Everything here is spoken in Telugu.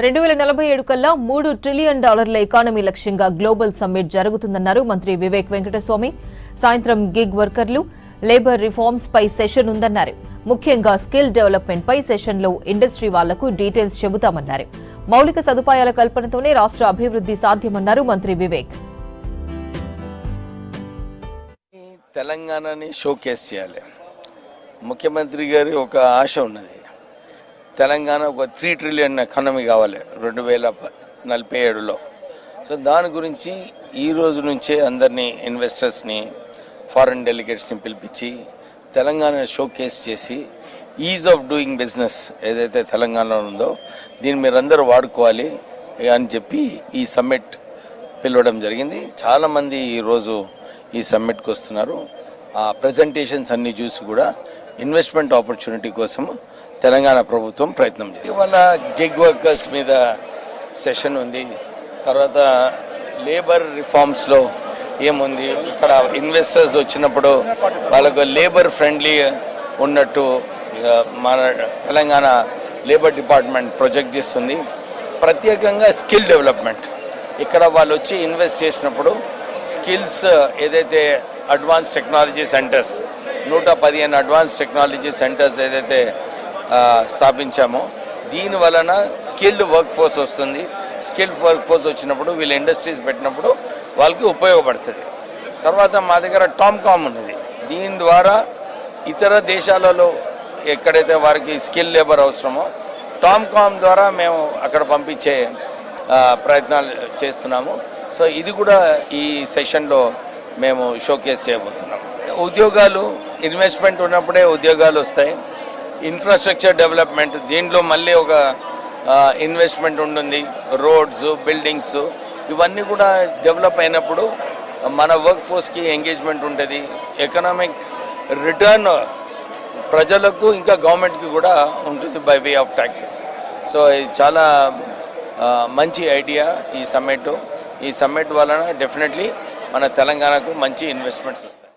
2047 కల్లా $3 ట్రిలియన్ ఎకానమీ లక్ష్యంగా గ్లోబల్ సమ్మిట్ జరుగుతుందన్నారు మంత్రి వివేక్ వెంకటస్వామి. సాయంత్రం గిగ్ వర్కర్లు, లేబర్ రిఫార్మ్స్ పై సెషన్ ఉందన్నారు. ముఖ్యంగా స్కిల్ డెవలప్మెంట్ పై సెషన్లో ఇండస్ట్రీ వాళ్లకు డీటెయిల్స్ చెబుతామన్నారు. మౌలిక సదుపాయాల కల్పనతోనే రాష్ట్ర అభివృద్ధి సాధ్యమన్నారు మంత్రి వివేక్. తెలంగాణని షోకేస్ చేయాలి. ముఖ్యమంత్రి గారి ఒక ఆశ ఉన్నది, తెలంగాణ ఒక 3 ట్రిలియన్ ఎకానమీ కావాలి 2047లో. సో దాని గురించి ఈ రోజు నుంచే అందరినీ ఇన్వెస్టర్స్ని, ఫారెన్ డెలిగేట్స్ని పిలిపించి తెలంగాణ షోకేస్ చేసి ఈజ్ ఆఫ్ డూయింగ్ బిజినెస్ ఏదైతే తెలంగాణలో ఉందో దీన్ని మీరందరూ వాడుకోవాలి అని చెప్పి ఈ సమ్మిట్ పిలవడం జరిగింది. చాలామంది ఈరోజు ఈ సమ్మిట్కి వస్తున్నారు. ఆ ప్రజెంటేషన్స్ అన్నీ చూసి కూడా ఇన్వెస్ట్మెంట్ ఆపర్చునిటీ కోసం తెలంగాణ ప్రభుత్వం ప్రయత్నం చేస్తుంది. ఇవాళ గిగ్ వర్కర్స్ మీద సెషన్ ఉంది. తర్వాత లేబర్ రిఫార్మ్స్లో ఏముంది, ఇక్కడ ఇన్వెస్టర్స్ వచ్చినప్పుడు వాళ్ళకు లేబర్ ఫ్రెండ్లీ ఉన్నట్టు మన తెలంగాణ లేబర్ డిపార్ట్మెంట్ ప్రొజెక్ట్ చేస్తుంది. ప్రత్యేకంగా స్కిల్ డెవలప్మెంట్, ఇక్కడ వాళ్ళు వచ్చి ఇన్వెస్ట్ చేసినప్పుడు స్కిల్స్ ఏదైతే advance technology centres 115 advance technology centres ఏదైతే స్థాపించామో దీని వలన స్కిల్డ్ వర్క్ ఫోర్స్ వస్తుంది. స్కిల్డ్ వర్క్ ఫోర్స్ వచ్చినప్పుడు వీళ్ళు ఇండస్ట్రీస్ పెట్టినప్పుడు వాళ్ళకి ఉపయోగపడుతుంది. తర్వాత మా దగ్గర టామ్కామ్ ఉన్నది. దీని ద్వారా ఇతర దేశాలలో ఎక్కడైతే వారికి స్కిల్ లేబర్ అవసరమో టామ్కామ్ ద్వారా మేము అక్కడ పంపించే ప్రయత్నాలు చేస్తున్నాము. సో ఇది కూడా ఈ సెషన్లో మేము షోకేస్ చేయబోతున్నాం. ఉద్యోగాలు, ఇన్వెస్ట్మెంట్ ఉన్నప్పుడే ఉద్యోగాలు వస్తాయి. ఇన్ఫ్రాస్ట్రక్చర్ డెవలప్మెంట్, దీంట్లో మళ్ళీ ఒక ఇన్వెస్ట్మెంట్ ఉంటుంది. రోడ్స్, బిల్డింగ్స్ ఇవన్నీ కూడా డెవలప్ అయినప్పుడు మన వర్క్ ఫోర్స్కి ఎంగేజ్మెంట్ ఉంటుంది. ఎకనామిక్ రిటర్న్ ప్రజలకు ఇంకా గవర్నమెంట్కి కూడా ఉంటుంది by way of taxes. So ఇది చాలా మంచి ఐడియా ఈ సమ్మిట్. ఈ సమ్మిట్ వలన డెఫినెట్లీ మన తెలంగాణకు మంచి ఇన్వెస్ట్మెంట్స్ వస్తాయి.